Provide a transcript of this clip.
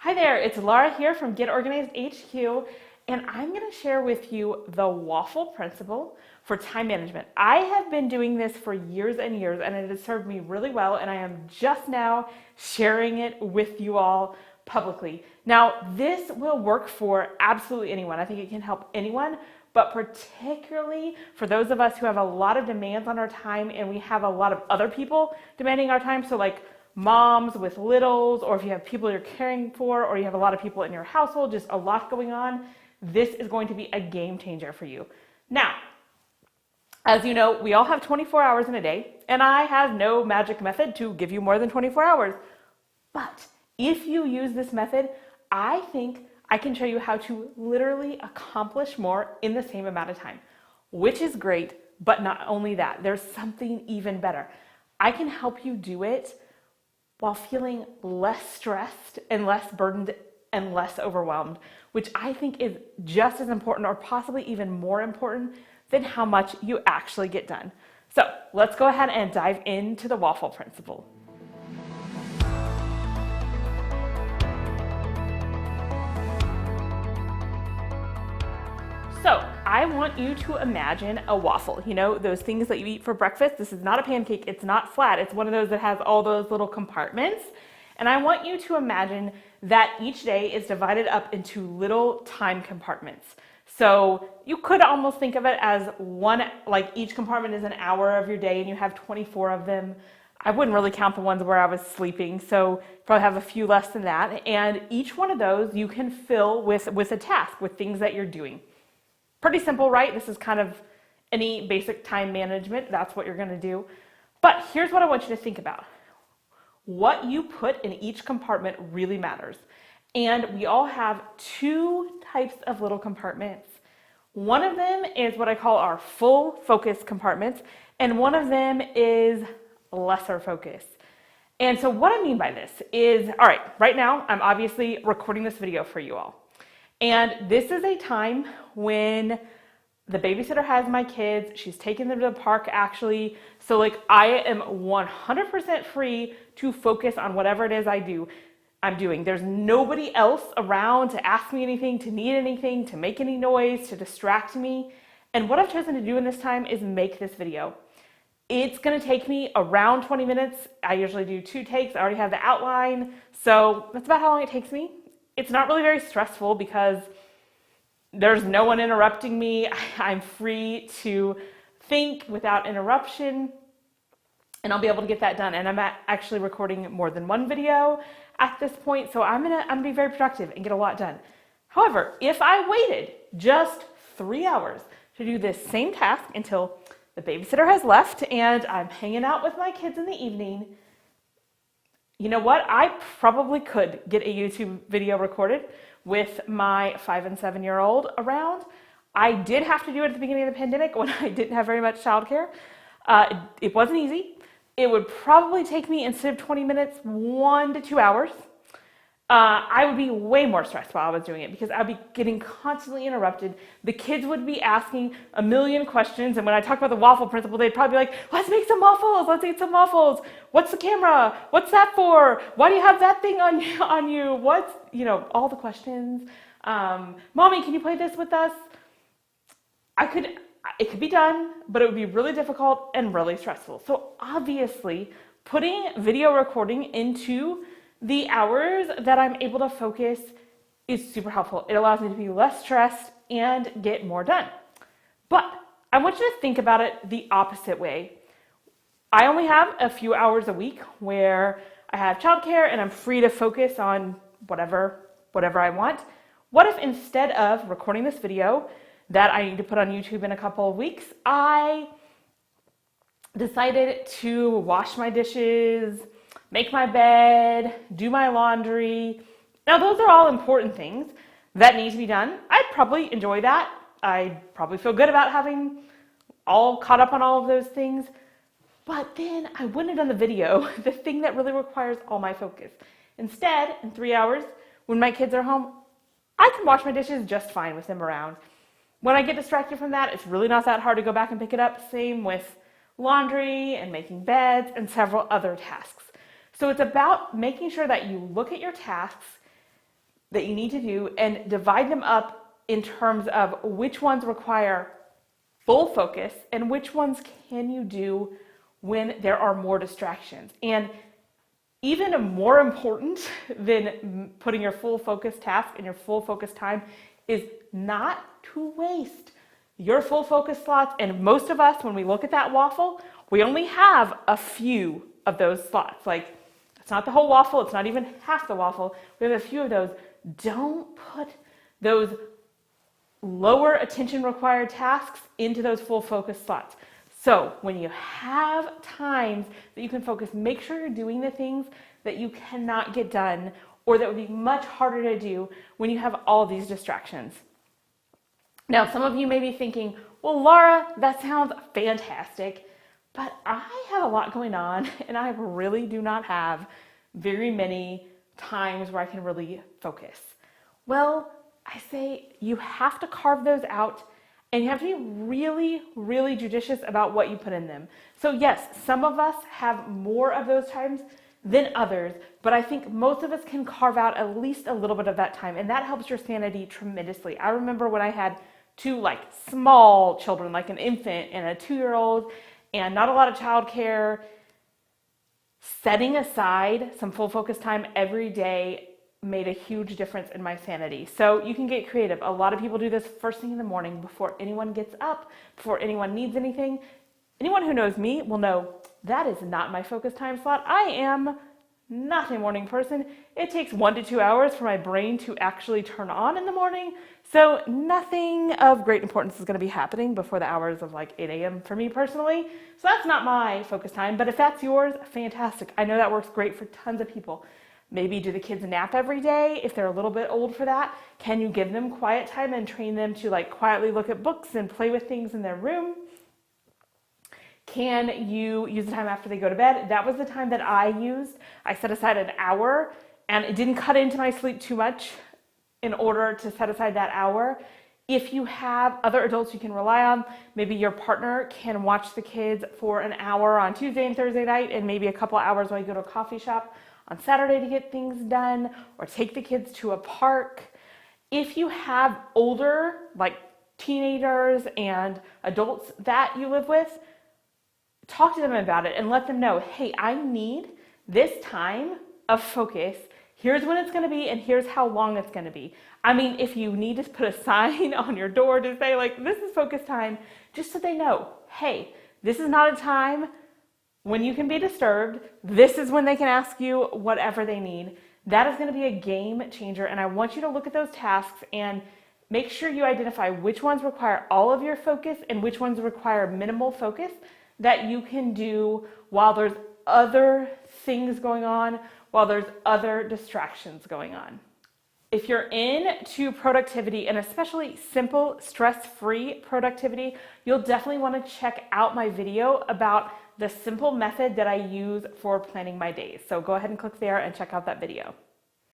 Hi there, it's Laura here from Get Organized HQ, and I'm going to share with you the waffle principle for time management. I have been doing this for years and years, and it has served me really well, and I am just now sharing it with you all publicly. Now, this will work for absolutely anyone. I think it can help anyone, but particularly for those of us who have a lot of demands on our time and we have a lot of other people demanding our time. So like moms with littles, or if you have people you're caring for, or you have a lot of people in your household, just a lot going on, this is going to be a game changer for you. Now, as you know, we all have 24 hours in a day, and I have no magic method to give you more than 24 hours. But if you use this method, I think I can show you how to literally accomplish more in the same amount of time, which is great. But not only that, there's something even better. I can help you do it while feeling less stressed and less burdened and less overwhelmed, which I think is just as important, or possibly even more important, than how much you actually get done. So let's go ahead and dive into the waffle principle. So I want you to imagine a waffle. You know, those things that you eat for breakfast. This is not a pancake. It's not flat. It's one of those that has all those little compartments. And I want you to imagine that each day is divided up into little time compartments. So you could almost think of it as one, like each compartment is an hour of your day and you have 24 of them. I wouldn't really count the ones where I was sleeping, so probably have a few less than that. And each one of those you can fill with a task, with things that you're doing. Pretty simple, right? This is kind of any basic time management. That's what you're going to do. But here's what I want you to think about. What you put in each compartment really matters. And we all have two types of little compartments. One of them is what I call our full focus compartments, and one of them is lesser focus. And so what I mean by this is, all right, right now I'm obviously recording this video for you all. And this is a time when the babysitter has my kids. She's taking them to the park actually. So like I am 100% free to focus on whatever it is I'm doing. There's nobody else around to ask me anything, to need anything, to make any noise, to distract me. And what I've chosen to do in this time is make this video. It's gonna take me around 20 minutes. I usually do 2 takes. I already have the outline. So that's about how long it takes me. It's not really very stressful because there's no one interrupting me. I'm free to think without interruption, and I'll be able to get that done. And I'm actually recording more than one video at this point, so I'm gonna be very productive and get a lot done. However, if I waited just 3 hours to do this same task until the babysitter has left and I'm hanging out with my kids in the evening, you know what? I probably could get a YouTube video recorded with my 5 and 7-year-old around. I did have to do it at the beginning of the pandemic when I didn't have very much childcare. It wasn't easy. It would probably take me, instead of 20 minutes, 1 to 2 hours. I would be way more stressed while I was doing it because I'd be getting constantly interrupted. The kids would be asking a million questions, and when I talk about the waffle principle, they'd probably be like, let's make some waffles, let's eat some waffles. What's the camera? What's that for? Why do you have that thing on you? What's, all the questions. Mommy, can you play this with us? It could be done, but it would be really difficult and really stressful. So obviously, putting video recording into the hours that I'm able to focus is super helpful. It allows me to be less stressed and get more done. But I want you to think about it the opposite way. I only have a few hours a week where I have childcare and I'm free to focus on whatever I want. What if instead of recording this video that I need to put on YouTube in a couple of weeks, I decided to wash my dishes, make my bed, do my laundry. Now, those are all important things that need to be done. I'd probably enjoy that. I'd probably feel good about having all caught up on all of those things. But then I wouldn't have done the video, the thing that really requires all my focus. Instead, in 3 hours, when my kids are home, I can wash my dishes just fine with them around. When I get distracted from that, it's really not that hard to go back and pick it up. Same with laundry and making beds and several other tasks. So it's about making sure that you look at your tasks that you need to do and divide them up in terms of which ones require full focus and which ones can you do when there are more distractions. And even more important than putting your full focus task and your full focus time is not to waste your full focus slots. And most of us, when we look at that waffle, we only have a few of those slots. Like, it's not the whole waffle, it's not even half the waffle. We have a few of those. Don't put those lower attention required tasks into those full focus slots. So when you have times that you can focus, make sure you're doing the things that you cannot get done or that would be much harder to do when you have all these distractions. Now, some of you may be thinking, well, Laura, that sounds fantastic, but I have a lot going on and I really do not have very many times where I can really focus. Well, I say you have to carve those out and you have to be really, really judicious about what you put in them. So yes, some of us have more of those times than others, but I think most of us can carve out at least a little bit of that time, and that helps your sanity tremendously. I remember when I had two small children, like an infant and a 2-year-old, and not a lot of childcare, setting aside some full focus time every day made a huge difference in my sanity. So you can get creative. A lot of people do this first thing in the morning before anyone gets up, before anyone needs anything. Anyone who knows me will know that is not my focus time slot. I am not a morning person. It takes 1 to 2 hours for my brain to actually turn on in the morning. So nothing of great importance is going to be happening before the hours of 8 a.m. for me personally. So that's not my focus time, but if that's yours, fantastic. I know that works great for tons of people. Maybe do the kids a nap every day if they're a little bit old for that. Can you give them quiet time and train them to quietly look at books and play with things in their room? Can you use the time after they go to bed? That was the time that I used. I set aside an hour and it didn't cut into my sleep too much in order to set aside that hour. If you have other adults you can rely on, maybe your partner can watch the kids for an hour on Tuesday and Thursday night and maybe a couple hours while you go to a coffee shop on Saturday to get things done, or take the kids to a park. If you have older, teenagers and adults that you live with, talk to them about it and let them know, hey, I need this time of focus. Here's when it's going to be and here's how long it's going to be. I mean, if you need to put a sign on your door to say this is focus time, just so they know, hey, this is not a time when you can be disturbed. This is when they can ask you whatever they need. That is going to be a game changer. And I want you to look at those tasks and make sure you identify which ones require all of your focus and which ones require minimal focus that you can do while there's other things going on, while there's other distractions going on. If you're into productivity and especially simple, stress-free productivity, you'll definitely want to check out my video about the simple method that I use for planning my days. So go ahead and click there and check out that video.